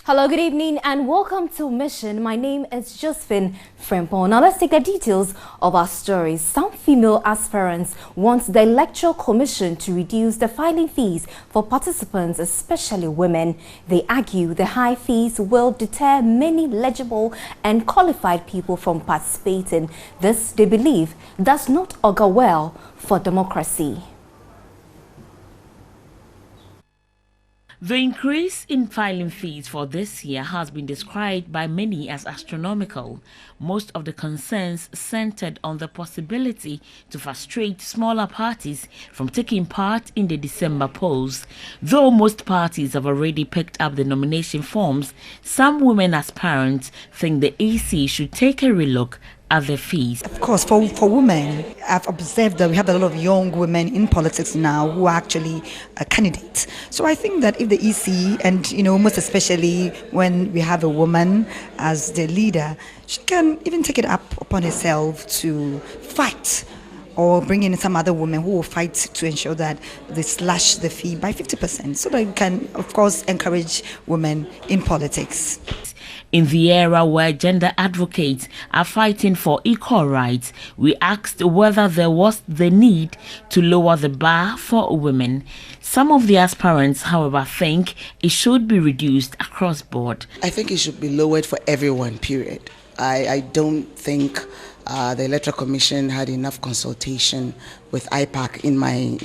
Hello, good evening and welcome to Mission. My name is Josephine Frimpong. Now let's take the details of our stories. Some female aspirants want the Electoral Commission to reduce the filing fees for participants, especially women. They argue the high fees will deter many legible and qualified people from participating. This, they believe, does not augur well for democracy. The increase in filing fees for this year has been described by many as astronomical. Most of the concerns centered on the possibility to frustrate smaller parties from taking part in the December polls. Though most parties have already picked up the nomination forms, some women aspirants think the EC should take a relook at the fees. Of course, for women, I've observed that we have a lot of young women in politics now who are actually candidates. So I think that if the EC, and most especially when we have a woman as the leader, she can even take it up upon herself to fight, or bring in some other women who will fight to ensure that they slash the fee by 50%, so that we can, of course, encourage women in politics. In the era where gender advocates are fighting for equal rights, we asked whether there was the need to lower the bar for women. Some of the aspirants, however, think it should be reduced across board. I think it should be lowered for everyone, period. I don't think the Electoral Commission had enough consultation with IPAC, in my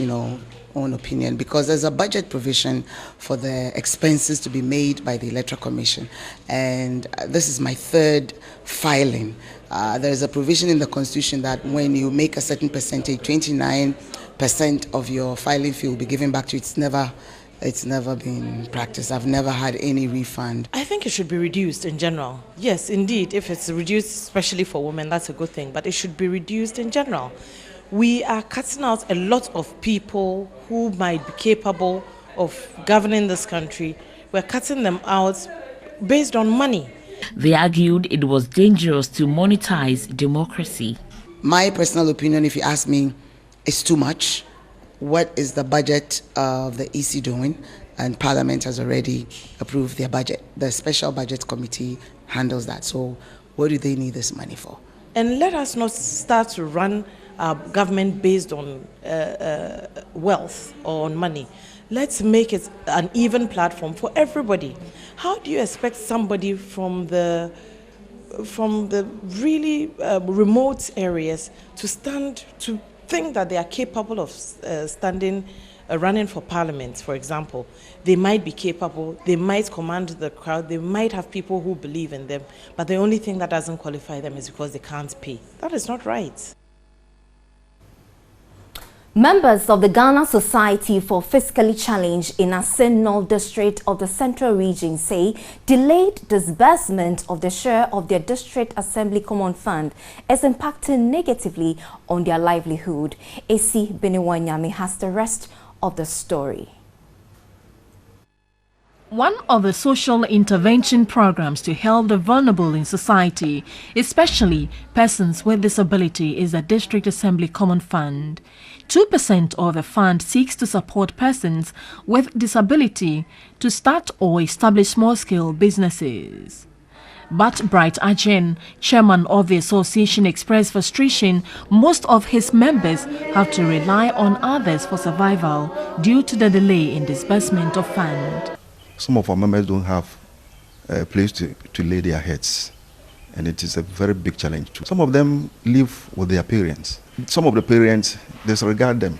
own opinion, because there's a budget provision for the expenses to be made by the Electoral Commission, and this is my third filing. There's a provision in the Constitution that when you make a certain percentage, 29% of your filing fee will be given back to you. It's never been practiced. I've never had any refund. I think it should be reduced in general. Yes, indeed, if it's reduced, especially for women, that's a good thing, but it should be reduced in general. We are cutting out a lot of people who might be capable of governing this country. We're cutting them out based on money. They argued it was dangerous to monetize democracy. My personal opinion, if you ask me, is too much. What is the budget of the EC doing? And Parliament has already approved their budget. The Special Budget Committee handles that. So what do they need this money for? And let us not start to run our government based on wealth or on money. Let's make it an even platform for everybody. How do you expect somebody from the really remote areas to think that they are capable of running for parliament, for example? They might be capable, they might command the crowd, they might have people who believe in them, but the only thing that doesn't qualify them is because they can't pay. That is not right. Members of the Ghana Society for Fiscally Challenged in Asin North District of the Central Region say delayed disbursement of the share of their District Assembly Common Fund is impacting negatively on their livelihood. AC Beniwanyami has the rest of the story. One of the social intervention programs to help the vulnerable in society, especially persons with disability, is the District Assembly Common Fund. 2% of the fund seeks to support persons with disability to start or establish small-scale businesses. But Bright Ajen, chairman of the association, expressed frustration most of his members have to rely on others for survival due to the delay in disbursement of fund. Some of our members don't have a place to lay their heads, and it is a very big challenge too. Some of them live with their parents. Some of the parents disregard them.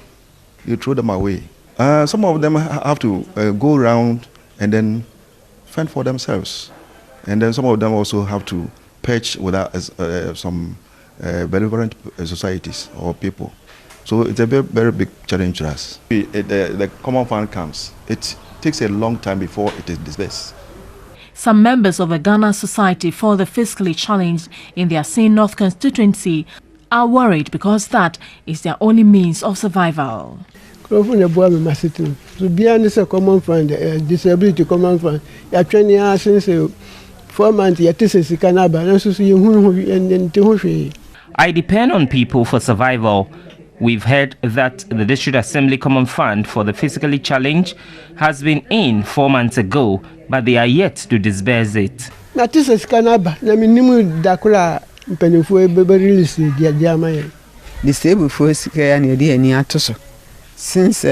They throw them away. Some of them have to go around and then fend for themselves. And then some of them also have to patch with some benevolent societies or people. So it's a very, very big challenge to us. The common fund comes. It takes a long time before it is disbursed. Some members of the Ghana Society for the Fiscally Challenged in the Asin North constituency are worried because that is their only means of survival. To be honest, a common fund, disability common fund, you are training since 4 months, I depend on people for survival. We've heard that the District Assembly Common Fund for the Physically Challenged has been in 4 months ago, but they are yet to disburse it. Disabled folks can any atoso. Since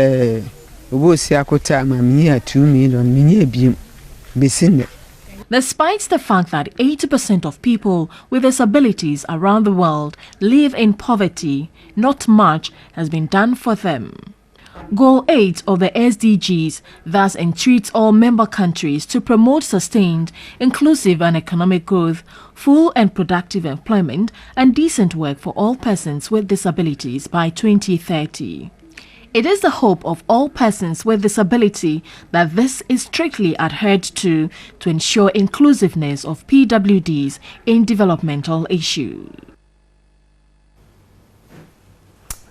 Mamia 2 million, Despite the fact that 80% of people with disabilities around the world live in poverty, not much has been done for them. Goal 8 of the SDGs thus entreats all member countries to promote sustained, inclusive and economic growth, full and productive employment, and decent work for all persons with disabilities by 2030. It is the hope of all persons with disability that this is strictly adhered to ensure inclusiveness of PWDs in developmental issues.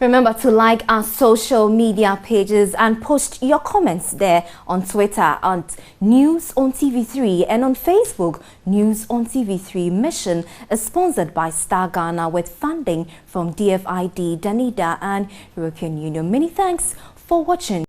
Remember to like our social media pages and post your comments there on Twitter at News on TV3 and on Facebook. News on TV3 Mission is sponsored by Star Ghana with funding from DFID, Danida and European Union. Many thanks for watching.